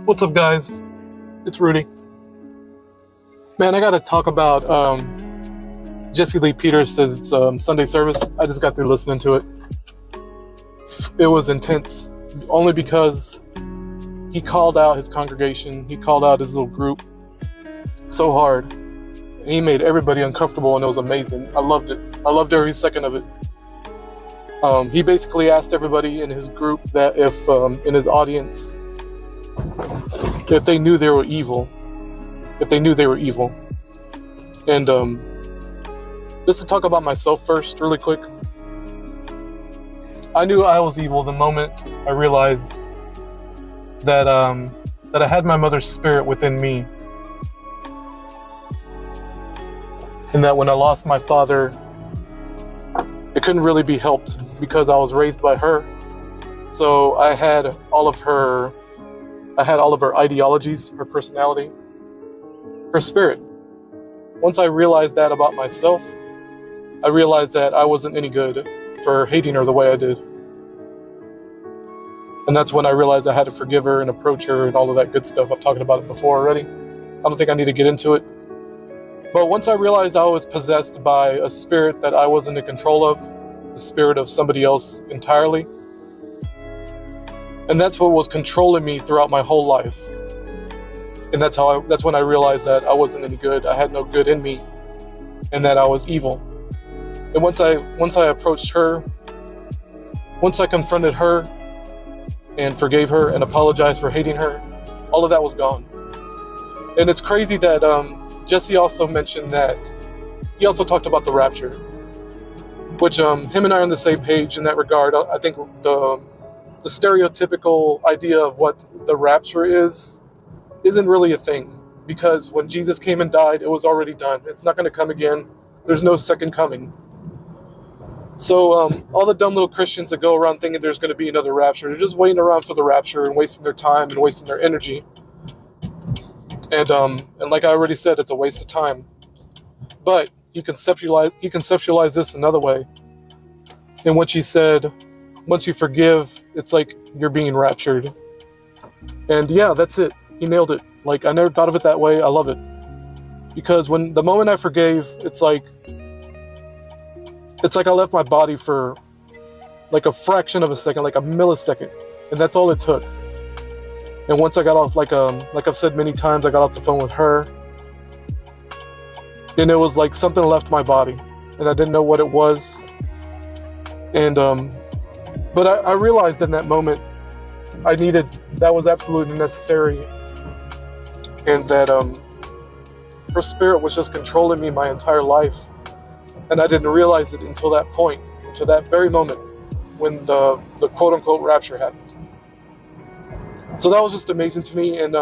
What's up, guys? It's Rudy. Man, I gotta talk about Jesse Lee Peters' Sunday service. I just got through listening to it. It was intense, only because he called out his congregation, he called out his little group so hard. And he made everybody uncomfortable, and it was amazing. I loved it. I loved every second of it. He basically asked everybody in his group that if, in his audience, if they knew they were evil. And just to talk about myself first, really quick. I knew I was evil the moment I realized that I had my mother's spirit within me. And that when I lost my father, it couldn't really be helped because I was raised by her. So I had all of her ideologies, her personality, her spirit. Once I realized that about myself, I realized that I wasn't any good for hating her the way I did. And that's when I realized I had to forgive her and approach her and all of that good stuff. I've talked about it before already. I don't think I need to get into it. But once I realized I was possessed by a spirit that I wasn't in control of, the spirit of somebody else entirely, and that's what was controlling me throughout my whole life. And that's when I realized that I wasn't any good. I had no good in me, and that I was evil. And once I approached her, once I confronted her and forgave her and apologized for hating her, all of that was gone. And it's crazy that Jesse also mentioned that he also talked about the rapture, which him and I are on the same page in that regard. I think the stereotypical idea of what the rapture isn't really a thing, because when Jesus came and died, it was already done. It's not going to come again. There's no second coming. So all the dumb little Christians that go around thinking there's going to be another rapture, they're just waiting around for the rapture and wasting their time and wasting their energy. And like I already said, it's a waste of time. But he conceptualized this another way. And what he said, once you forgive, it's like you're being raptured. And yeah, that's it. He nailed it. Like, I never thought of it that way. I love it. Because the moment I forgave, it's like I left my body for like a fraction of a second, like a millisecond. And that's all it took. And once I got off, like I've said many times, I got off the phone with her. And it was like something left my body. And I didn't know what it was. And but I realized in that moment that was absolutely necessary, and that her spirit was just controlling me my entire life, and I didn't realize it until that point, until that very moment when the quote-unquote rapture happened. So that was just amazing to me, and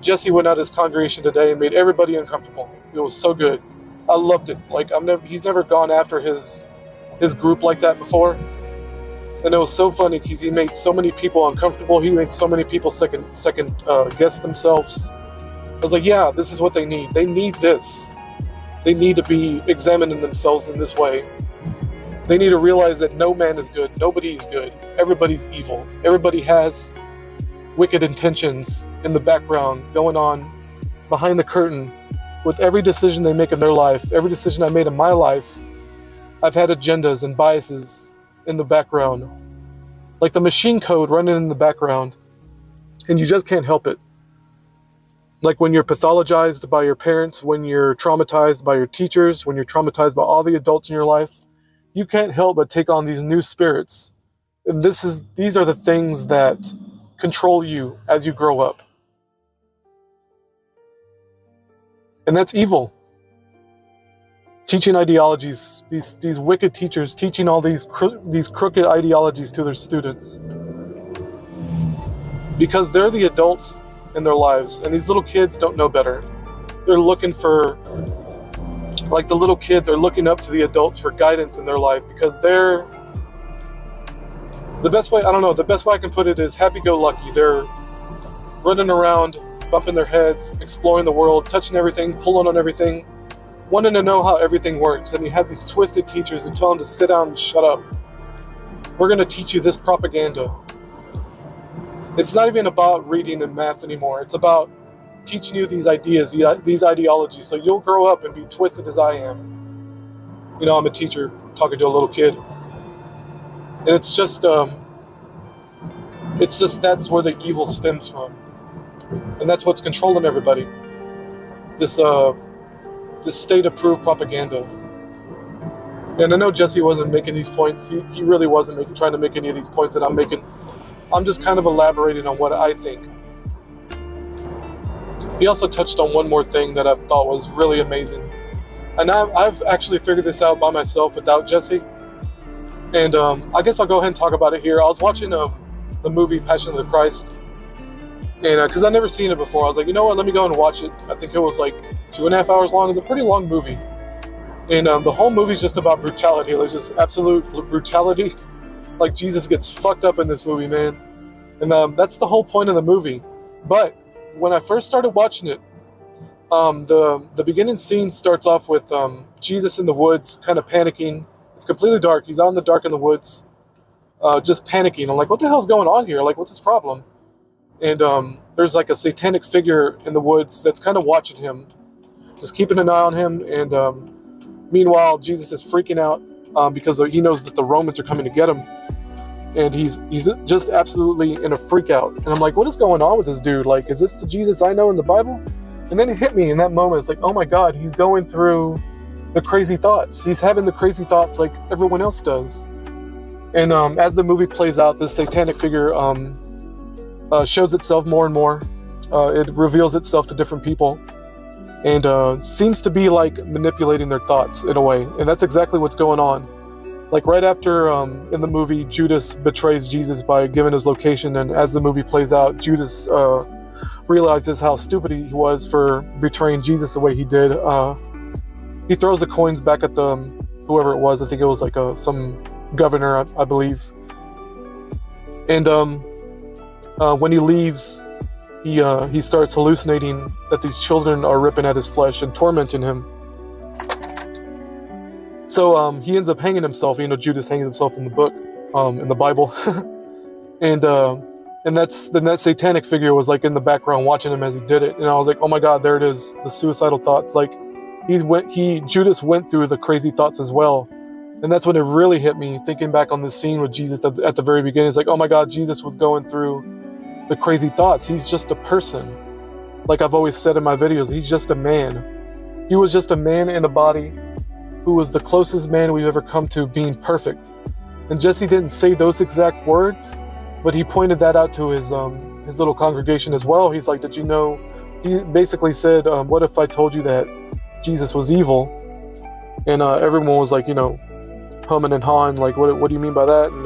Jesse went out his congregation today and made everybody uncomfortable. It was so good. I loved it. Like, he's never gone after his group like that before. And it was so funny because he made so many people uncomfortable. He made so many people second guess themselves. I was like, yeah, this is what they need. They need this. They need to be examining themselves in this way. They need to realize that no man is good. Nobody is good. Everybody's evil. Everybody has wicked intentions in the background going on behind the curtain. With every decision they make in their life, every decision I made in my life, I've had agendas and biases in the background, like the machine code running in the background, and you just can't help it. Like when you're pathologized by your parents, when you're traumatized by your teachers, when you're traumatized by all the adults in your life, you can't help but take on these new spirits. And these are the things that control you as you grow up. And that's evil. Teaching ideologies, these wicked teachers teaching all these crooked ideologies to their students. Because they're the adults in their lives, and these little kids don't know better. They're looking for, like the little kids are looking up to the adults for guidance in their life, because they're, the best way I can put it is happy-go-lucky. They're running around, bumping their heads, exploring the world, touching everything, pulling on everything. wanting to know how everything works, and you have these twisted teachers who tell them to sit down and shut up. We're going to teach you this propaganda. It's not even about reading and math anymore. It's about teaching you these ideas, these ideologies, so you'll grow up and be twisted as I am. You know, I'm a teacher talking to a little kid. And it's just that's where the evil stems from. And that's what's controlling everybody. This state-approved propaganda. And I know Jesse wasn't making these points. He really wasn't trying to make any of these points that I'm making. I'm just kind of elaborating on what I think. He also touched on one more thing that I thought was really amazing. And I've actually figured this out by myself without Jesse. And I guess I'll go ahead and talk about it here. I was watching the movie Passion of the Christ. And because I'd never seen it before, I was like, you know what, let me go and watch it. I think it was like 2.5 hours long. It's a pretty long movie. And the whole movie's just about brutality, like just absolute brutality. Like Jesus gets fucked up in this movie, man. And that's the whole point of the movie. But when I first started watching it, the beginning scene starts off with Jesus in the woods, kind of panicking. It's completely dark. He's out in the dark in the woods, just panicking. I'm like, what the hell's going on here? Like, what's his problem? And there's like a satanic figure in the woods that's kind of watching him, just keeping an eye on him. And meanwhile, Jesus is freaking out because he knows that the Romans are coming to get him. And he's just absolutely in a freak out. And I'm like, what is going on with this dude? Like, is this the Jesus I know in the Bible? And then it hit me in that moment. It's like, oh my God, he's going through the crazy thoughts. He's having the crazy thoughts like everyone else does. And as the movie plays out, this satanic figure shows itself more and more. It reveals itself to different people. And seems to be like manipulating their thoughts in a way. And that's exactly what's going on. Like right after, in the movie, Judas betrays Jesus by giving his location, and as the movie plays out, Judas realizes how stupid he was for betraying Jesus the way he did. He throws the coins back at whoever it was. I think it was like some governor, I believe. And when he leaves, he starts hallucinating that these children are ripping at his flesh and tormenting him. So he ends up hanging himself. You know, Judas hangs himself in the book, in the Bible. and that satanic figure was like in the background watching him as he did it. And I was like, oh my God, there it is, the suicidal thoughts. Like Judas went through the crazy thoughts as well. And that's when it really hit me, thinking back on this scene with Jesus at the very beginning. It's like, oh my God, Jesus was going through the crazy thoughts. He's just a person. Like I've always said in my videos, he's just a man. He was just a man in a body who was the closest man we've ever come to being perfect. And Jesse didn't say those exact words, but he pointed that out to his little congregation as well. He's like, did you know, he basically said, what if I told you that Jesus was evil? And everyone was like, you know, humming and hawing, like, what do you mean by that? And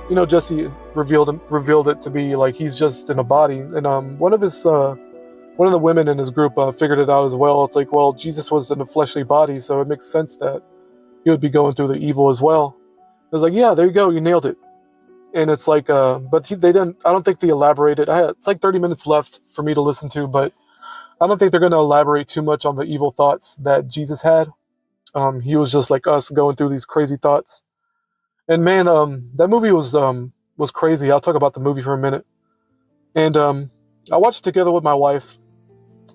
you know, Jesse revealed it to be like he's just in a body. And one of the women in his group figured it out as well. It's like, well, Jesus was in a fleshly body, so it makes sense that he would be going through the evil as well. I was like, yeah, there you go, you nailed it. And it's like, but they didn't. I don't think they elaborated. It's like 30 minutes left for me to listen to, but I don't think they're going to elaborate too much on the evil thoughts that Jesus had. He was just like us, going through these crazy thoughts. And man, that movie was crazy. I'll talk about the movie for a minute. And I watched it together with my wife.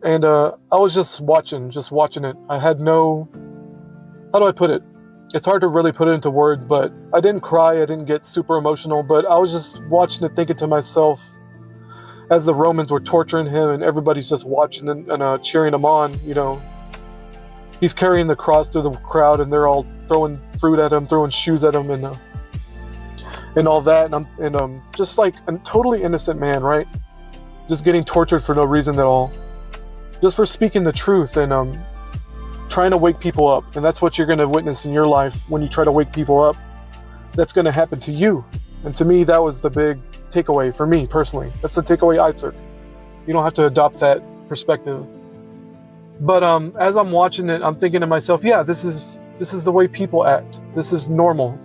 And I was just watching it. I had no, how do I put it? It's hard to really put it into words, but I didn't cry. I didn't get super emotional, but I was just watching it, thinking to myself, as the Romans were torturing him and everybody's just watching and cheering him on, you know, he's carrying the cross through the crowd and they're all throwing fruit at him, throwing shoes at him and all that. And I'm just like a totally innocent man, right? Just getting tortured for no reason at all. Just for speaking the truth and trying to wake people up. And that's what you're going to witness in your life when you try to wake people up. That's going to happen to you. And to me, that was the big takeaway for me personally. That's the takeaway I took. You don't have to adopt that perspective. But as I'm watching it, I'm thinking to myself, yeah, this is the way people act. This is normal.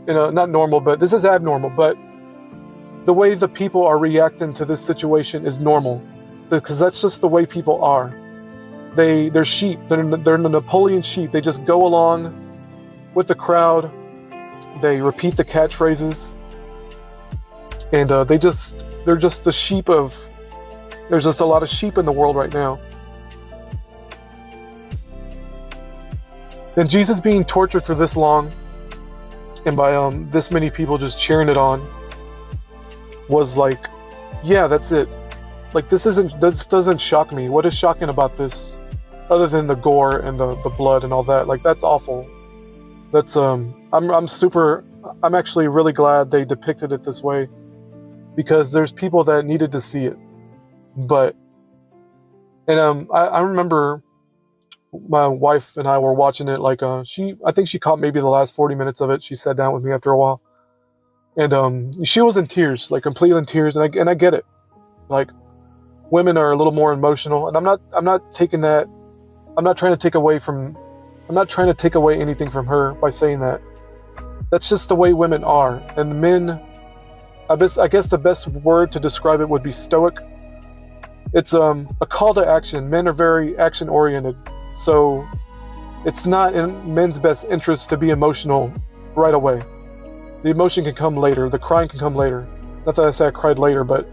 You know, not normal, but this is abnormal. But the way the people are reacting to this situation is normal. Because that's just the way people are. they're sheep. They're the Napoleon sheep. They just go along with the crowd. They repeat the catchphrases, and they're just the sheep of. There's just a lot of sheep in the world right now. And Jesus being tortured for this long, and by this many people just cheering it on, was like, yeah, that's it. Like, this doesn't shock me. What is shocking about this, other than the gore and the blood and all that? Like, that's awful. That's I'm actually really glad they depicted it this way, because there's people that needed to see it. But I remember my wife and I were watching it. Like, I think she caught maybe the last 40 minutes of it. She sat down with me after a while, and she was in tears, like completely in tears. And I get it. Like, women are a little more emotional, and I'm not taking that. I'm not trying to take away anything from her by saying that. That's just the way women are. And men, I guess the best word to describe it would be stoic. It's a call to action. Men are very action oriented, so it's not in men's best interest to be emotional right away. The emotion can come later. The crying can come later. Not that I say I cried later, but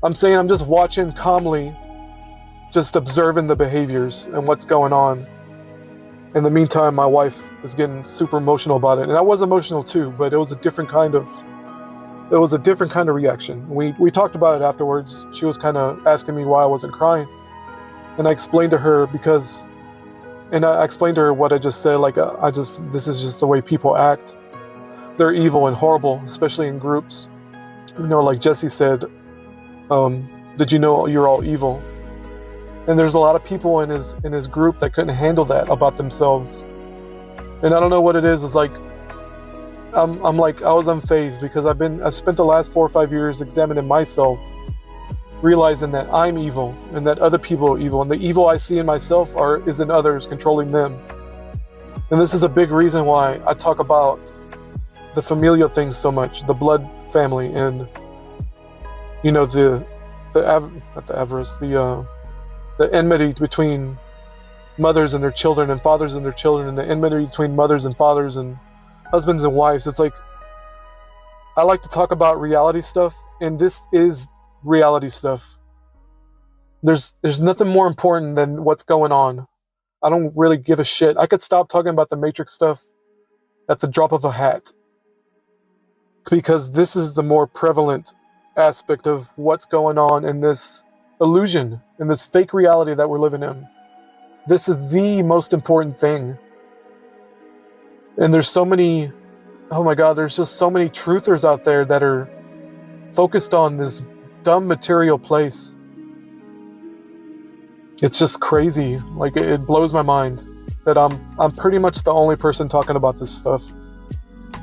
I'm saying I'm just watching calmly, just observing the behaviors and what's going on. In the meantime, my wife is getting super emotional about it, and I was emotional too, but it was a different kind of reaction. We talked about it afterwards. She was kind of asking me why I wasn't crying, and I explained to her what I just said. Like, this is just the way people act. They're evil and horrible, especially in groups. You know, like Jesse said, did you know you're all evil? And there's a lot of people in his group that couldn't handle that about themselves. And I don't know what it is. It's like, I'm like, I was unfazed, because I spent the last 4 or 5 years examining myself, realizing that I'm evil and that other people are evil, and the evil I see in myself is in others, controlling them. And this is a big reason why I talk about the familial things so much, the blood family, and the enmity between mothers and their children, and fathers and their children, and the enmity between mothers and fathers, and husbands and wives. It's like, I like to talk about reality stuff, and this is reality stuff. There's nothing more important than what's going on. I don't really give a shit. I could stop talking about the Matrix stuff at the drop of a hat, because this is the more prevalent aspect of what's going on in this illusion, in this fake reality that we're living in. This is the most important thing. And there's so many, oh my God, there's just so many truthers out there that are focused on this dumb material place. It's just crazy. Like, it blows my mind that I'm pretty much the only person talking about this stuff.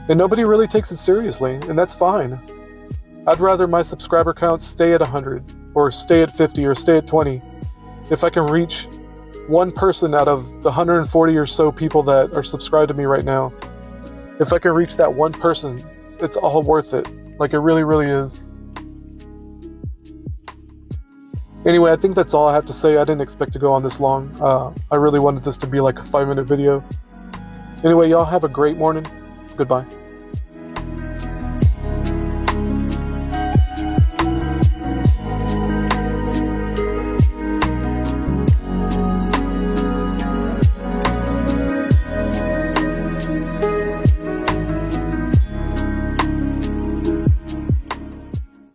And nobody really takes it seriously, and that's fine. I'd rather my subscriber count stay at 100, or stay at 50, or stay at 20. If I can reach one person out of the 140 or so people that are subscribed to me right now, if I can reach that one person, it's all worth it. Like, it really, really is. Anyway, I think that's all I have to say. I didn't expect to go on this long. I really wanted this to be like a 5-minute video. Anyway, y'all have a great morning. Goodbye.